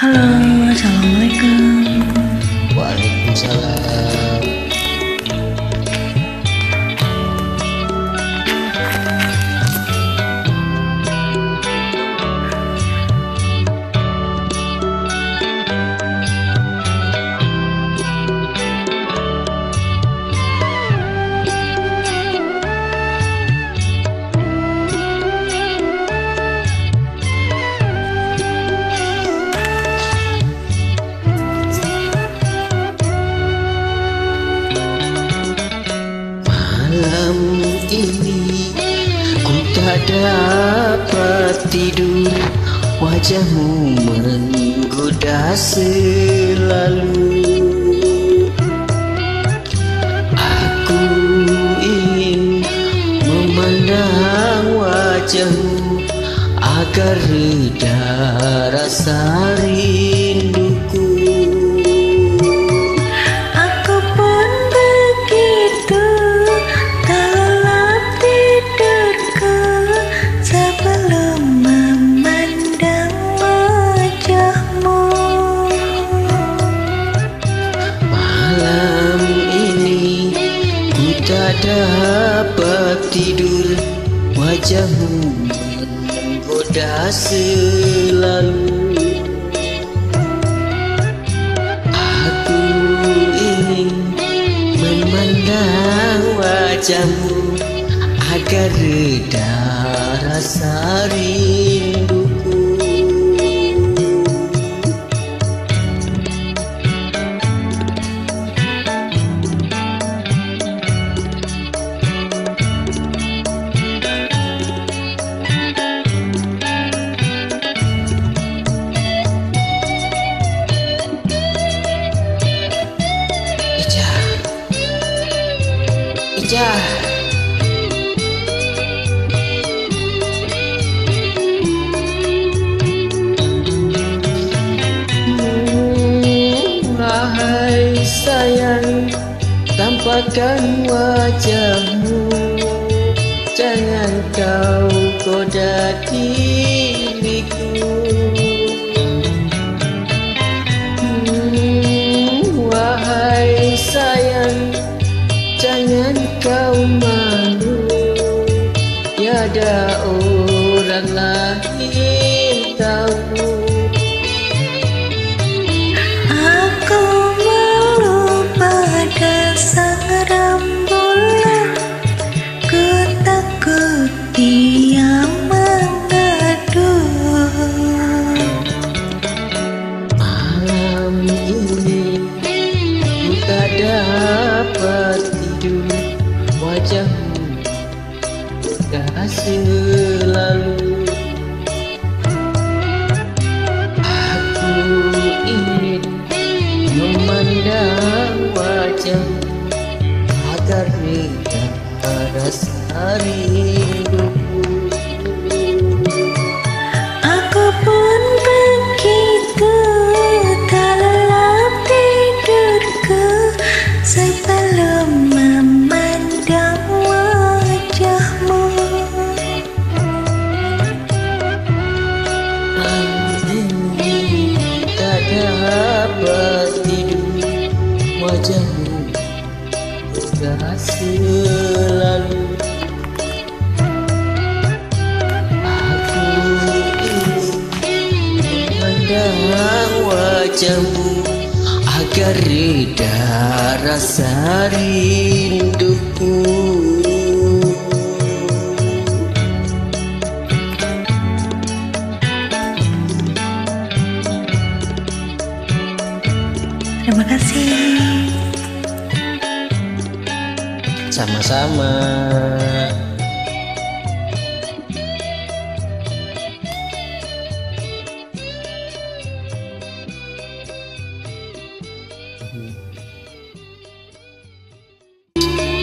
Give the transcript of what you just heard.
Halo, assalamualaikum. Waalaikumsalam. Malam ini ku tak dapat tidur, wajahmu menggoda selalu. Aku ingin memandang wajahmu agar reda rasa rinduku. Tak dapat tidur, wajahmu menggoda selalu. Aku ingin memandang wajahmu agar reda rasa rinduku. Ija, wahai sayang, tampakkan wajahmu, jangan kau goda diriku. Wahai sayang, jangan kau malu, tiada orang lain tahu. Aku malu pada sang rembulan, ku takut dia mengadu. Malam ini ku tak dapat tidur, wajahmu gak selalu. Aku ingin memandang wajahmu agar reda rasa rinduku. Aku pun begitu, tak lelap tidurku sebelum memandang wajahmu. Tak dapat tidur, wajahmu gak selalu. Aku ingin memandang wajahmu agar reda rasa rinduku. Terima kasih. Sama-sama.